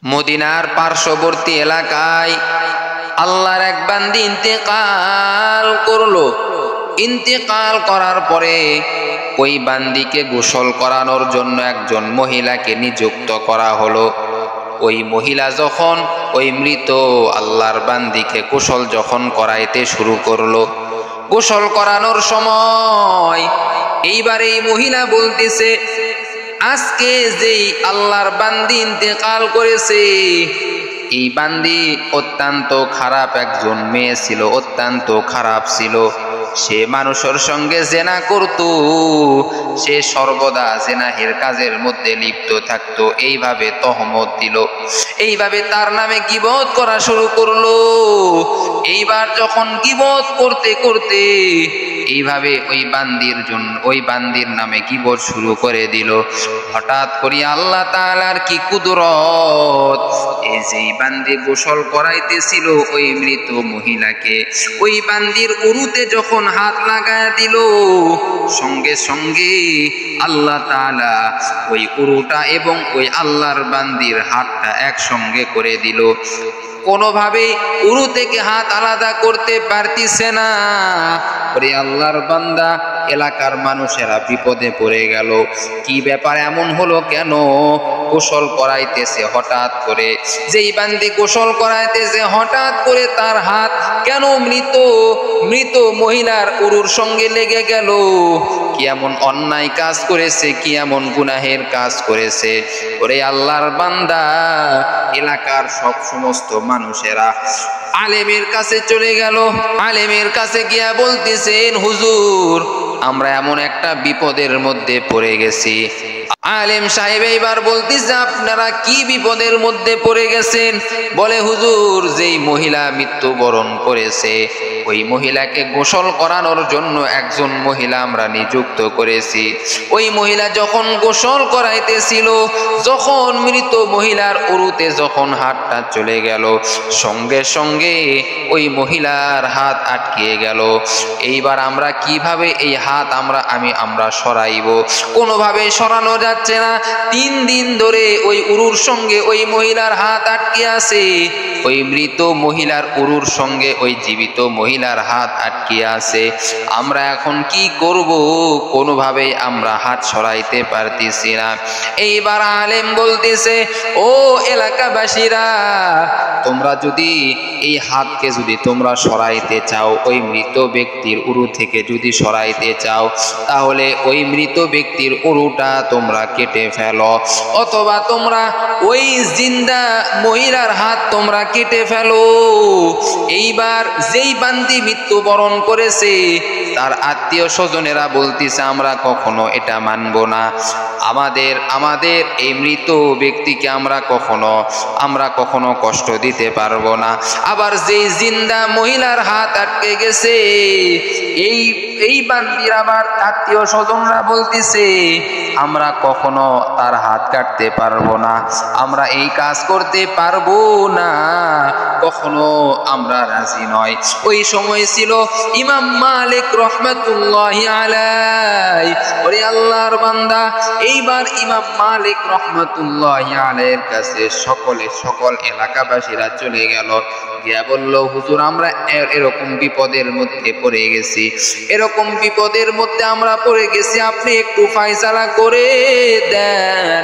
মদিনার পার্শ্ববর্তী এলাকায় আল্লাহর এক বান্দী ইন্তেকাল করলো। ইন্তেকাল করার পরে ওই বান্দীকে গোসল করানোর জন্য একজন মহিলাকে নিযুক্ত করা হলো। ওই মহিলা যখন ওই মৃত আল্লাহর বান্দীকে গোসল যখন করাইতে শুরু করলো, গোসল করানোর সময় এইবার এই মহিলা বলতেছে, আজকে যেই আল্লাহর বান্দী ইন্তেকাল করেছে, এই বান্দী অত্যন্ত খারাপ একজন মেয়ে ছিল, অত্যন্ত খারাপ ছিল। সে মানুষের সঙ্গে জেনা করত, সে সর্বদা জেনাহের কাজের মধ্যে লিপ্ত থাকতো। এইভাবে তহমত দিল, এইভাবে তার নামে গীবত করা শুরু করলো। এইবার যখন গীবত করতে করতে এইভাবে ওই বান্দির নামে গীবত শুরু করে দিল। হঠাৎ করে আল্লাহ তাআলার কি কুদরত, এই যে বান্দি গোসল করাইতেছিল ওই মৃত মহিলাকে, ওই বান্দির উরুতে যখন হাত লাগায় দিল, সঙ্গে সঙ্গে আল্লাহ তাআলা ওই উরুটা এবং ওই আল্লাহর বান্দির হাতটা একসঙ্গে করে দিল। কোনোভাবে উরু থেকে হাত আলাদা করতে পারতিছে না। ওরে আল্লাহর বান্দা, এলাকার মানুষেরা বিপদে পড়ে গেল। কি ব্যাপার, এমন হলো কেন? গোসল করাইতেছে হঠাৎ করে, যেই বান্দি গোসল করাইতেছে হঠাৎ করে তার হাত কেন মৃত মহিলার উরুর সঙ্গে লেগে গেল? কি এমন অন্যায় কাজ করেছে, কি এমন গুনাহের কাজ করেছে? ওরে আল্লাহর বান্দা, এলাকার সমস্ত মানুষেরা আলেমের কাছে চলে গেল। আলেমের কাছে গিয়া বলতেছেন, হুজুর, আমরা এমন একটা বিপদের মধ্যে পড়ে গেছি। আলেম সাহেব এইবার বলতেছে, আপনারা কি বিপদের মধ্যে পড়ে গেছেন? বলে, হুজুর, যেই মহিলা মৃত্যুবরণ করেছে ওই মহিলাকে গোসল করানোর জন্য একজন মহিলা আমরা নিযুক্ত করেছি। ওই মহিলা যখন গোসল করাইতেছিল, যখন মৃত মহিলার উরুতে যখন হাতটা চলে গেল, সঙ্গে সঙ্গে ওই মহিলার হাত আটকে গেল। এইবার আমরা কিভাবে এই হাত আমরা সরাইব? কোনোভাবে সরানো যাচ্ছে না। 3 দিন ধরে ওই উরুর সঙ্গে ওই মহিলার হাত আটকে আছে। ওই মৃত মহিলার উরুর সঙ্গে ওই জীবিত মহিলার হাত আটকে আছে। আমরা এখন কি করব? কোনোভাবে আমরা হাত সরাইতে পারতেছি না। এইবার আলেম বলতেছে, ও এলাকাবাসীরা, তোমরা যদি এই হাতকে যদি তোমরা সরাইতে চাও, ওই মৃত ব্যক্তির উরু থেকে যদি সরাইতে চাও, তাহলে ওই মৃত ব্যক্তির উরুটা তোমরা কেটে ফেলো, অথবা তোমরা ওই জিন্দা মহিলার হাত তোমরা কেটে ফেলো। এইবার যেই বান্দি মৃত্যুবরণ করেছে তার আত্মীয় স্বজনেরা বলতেছে, আমরা কখনো এটা মানব না। আমাদের এই মৃত ব্যক্তিকে আমরা কখনো কষ্ট দিতে পারবো না। আবার যেই জিন্দা মহিলার হাত আটকে গেছে, এই বান্দির আবার আত্মীয় স্বজনরা বলতেছে, আমরা কখনো তার হাত কাটতে পারবো না, আমরা এই কাজ করতে পারবো না, কখনো আমরা রাজি নয়। ওই সময় ছিল ইমাম মালিক রহমাতুল্লাহি আলাইহি। ওরে আল্লাহর বান্দা, এইবার ইমাম মালিক রহমাতুল্লাহি আলাইহির কাছে সকল এলাকাবাসীরা চলে গেল। গিয়া বলল, হুজুর, আমরা এরকম বিপদের মধ্যে পড়ে গেছি, এরকম বিপদের মধ্যে আমরা পড়ে গেছি, আপনি একটু ফায়সালা করে দেন,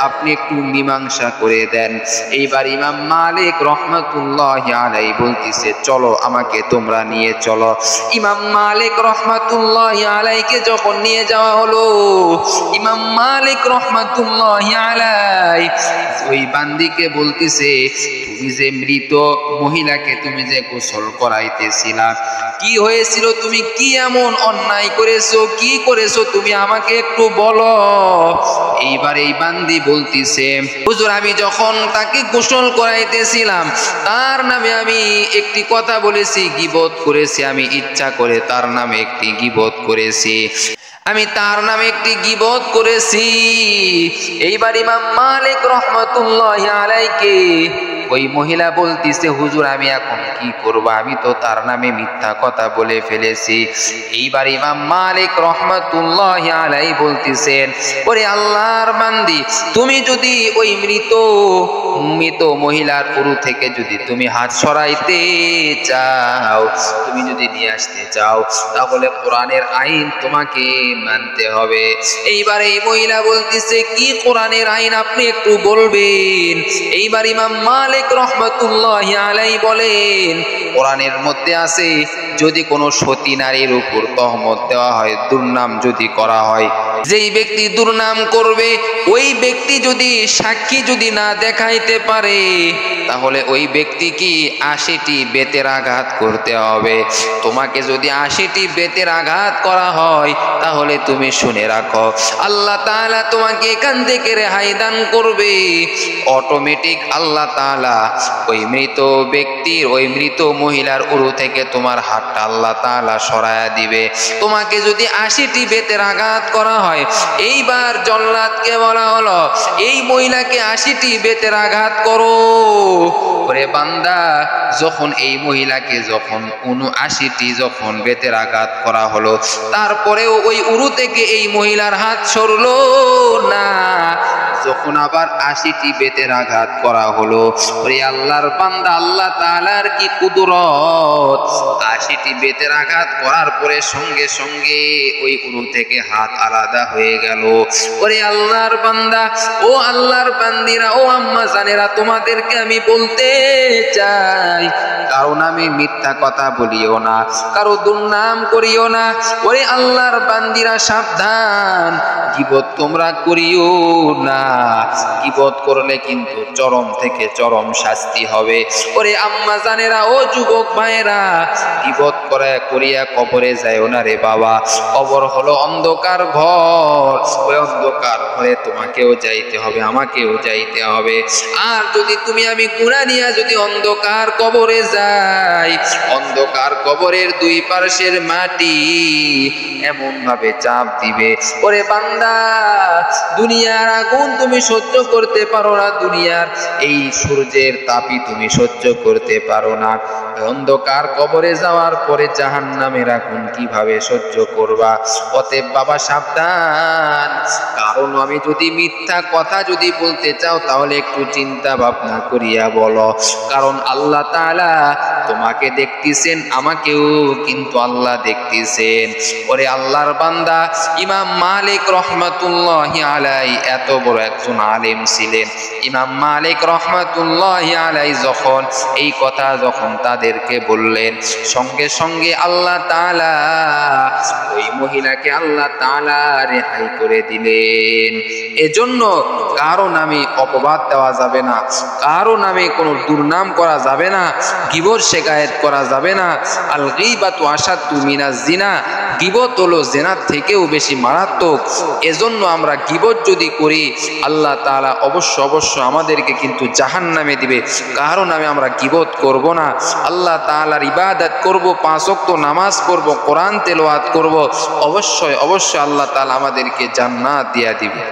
আপনি একটু মীমাংসা করে দেন। এইবার ইমাম মালিক রহমাতুল্লাহি আলাইহি বলতেছে, চলো, আমাকে তোমরা নিয়ে চলো। ইমাম মালিক রহমাতুল্লাহি আলাইহিকে যখন নিয়ে যাওয়া হলো, ইমাম মালিক রহমাতুল্লাহি আলাইহি ওই বান্দিকে বলতেছে, তুমি যে মৃত মহিলাকে তুমি যে গোসল করাইতেছিলা, কি হয়েছিল? তুমি কি এমন অন্যায় করেছো? কি করেছো তুমি আমাকে একটু বলো। এইবার এই বান্দি বলতিছে, হুজুর, আমি যখন তাকে গোসল করাইতেছিলাম তার নামে আমি একটি কথা বলেছি, গীবত করেছি, আমি ইচ্ছা করে তার নামে একটি গীবত করেছি, আমি তার নামে একটি গীবত করেছি। এইবার ইমাম মালিক রহমাতুল্লাহি আলাইহিকে ওই মহিলা বলতিছে, হুজুর আমি এখন কি করব, আমি তো তার নামে মিথ্যা কথা বলে ফেলেছি। এইবার ইমাম মালিক রহমাতুল্লাহি আলাইহি বলতিছেন, ওরে আল্লাহর বান্দি, তুমি যদি ওই মৃত মহিলার উরু থেকে যদি তুমি হাত সরাইতে চাও, তুমি যদি নিয়ে আসতে চাও, তাহলে কোরআনের আইন তোমাকে মানতে হবে। এইবার এই মহিলা বলতেছে, কি কোরআনের আইন আপনি একটু বলবেন? এইবার ইমাম মালিক রহমাতুল্লাহি আলাইহি বলেন, কোরআনের মধ্যে আছে, যদি কোনো সতী নারীর উপর তহমত দেওয়া হয়, দুর্নাম যদি করা হয়, যেই ব্যক্তি দুর্নাম করবে ওই ব্যক্তি যদি সাক্ষী যদি না দেখাইতে পারে, তাহলে ওই ব্যক্তি কি ৮০টি বেতের আঘাত করতে হবে। তোমাকে যদি ৮০টি বেতের আঘাত করা হয়, তাহলে তুমি শুনে রাখো, আল্লাহ তাআলা তোমাকে এখান থেকে রেহাই দান করবে। অটোমেটিক আল্লাহ তাআলা ওই মৃত ব্যক্তির, ওই মৃত মহিলার উরু থেকে তোমার হাতটা আল্লাহ তাআলা সরায়া দিবে। তোমাকে যদি ৮০টি বেতের আঘাত করা হয়, এইবার জল্লাদকে বলা হলো, এই মহিলাকে ৮০টি বেতের আঘাত করো। ওরে বান্দা, যখন এই মহিলাকে যখন ৭৯টি যখন বেতের আঘাত করা হলো, তারপরেও ওই উরু থেকে এই মহিলার হাত সরলো না। যখন আবার ৮০টি বেতের আঘাত করা হলো, ওরে আল্লাহর বান্দা, আল্লাহ তাআলার কি কুদরত! ৮০টি বেতের আঘাত করার পরে সঙ্গে সঙ্গে ওই উরু থেকে হাত আলাদা হয়ে গেল। ওরে আল্লাহর বান্দা, ও আল্লাহর বান্দিরা, ও আম্মা জানেরা, তোমাদেরকে আমি বলতে চাই, কারণ আমি মিথ্যা কথা বলিও না, কারো দুর্নাম করিও না। ওরে আল্লাহর বান্দিরা, সাবধান, গীবত তোমরা করিও না। গীবত করলে কিন্তু চরম থেকে চরম শাস্তি হবে। ওরে আম্মা জানেরা, ও যুবক ভাইরা, গীবত করিয়া কবরে যায়ও না রে বাবা। কবর হলো অন্ধকার ঘর, ওই অন্ধকার ঘরে তোমাকেও যাইতে হবে, আমাকেও যাইতে হবে। আর যদি তুমি আমি গুনাহ নিয়ে যদি অন্ধকার কবরে যাই, অন্ধকার কবরের দুই পাশের মাটি এমন ভাবে চাপ দিবে, ওরে বান্দা, দুনিয়ার আগুন তুমি সহ্য করতে পারো না, দুনিয়ার এই সূর্যের তাপই তুমি সহ্য করতে পারো না। অন্ধকার কবরে যাওয়ার পরে জাহান্নামের আগুন কিভাবে সহ্য করবা? অতএব বাবা সাবধান, কারণ আমি যদি মিথ্যা কথা যদি বলতে চাও, তাহলে একটু চিন্তা ভাবনা করিয়া বলো, কারণ আল্লাহ তাআলা তোমাকে দেখতেছেন, আমাকেও কিন্তু আল্লাহ দেখতেছেন। ওরে আল্লাহর বান্দা, ইমাম মালিক রহমাতুল্লাহি আলাইহি এত বড় একজন আলেম ছিলেন। ইমাম মালিক রহমাতুল্লাহি আলাইহি যখন এই কথা যখন তাদেরকে বললেন, সঙ্গে সঙ্গে আল্লাহ তাআলা ওই মহিলাকে আল্লাহ তাআলা রেহাই করে দিলেন। এজন্য কারো নামে অপবাদ দেওয়া যাবে না, কারো নামে কোনো দুর্নাম করা যাবে না, গীবত শিকায়েত করা যাবে না। আল গীবাতু আশাদ্দু মিনাজ জিনা, গীবত হলো জিনার থেকেও বেশি মারাত্মক। এজন্য আমরা গীবত যদি করি, আল্লাহ তাআলা অবশ্য আমাদেরকে কিন্তু জাহান্নামে দিবে। কারো নামে আমরা গীবত করব না, আল্লাহ তাআলার ইবাদত করব, ৫ ওয়াক্ত নামাজ পড়ব, কোরআন তেলাওয়াত করব, অবশ্যই আল্লাহ তাআলা আমাদেরকে জান্নাত দিয়া দিবে।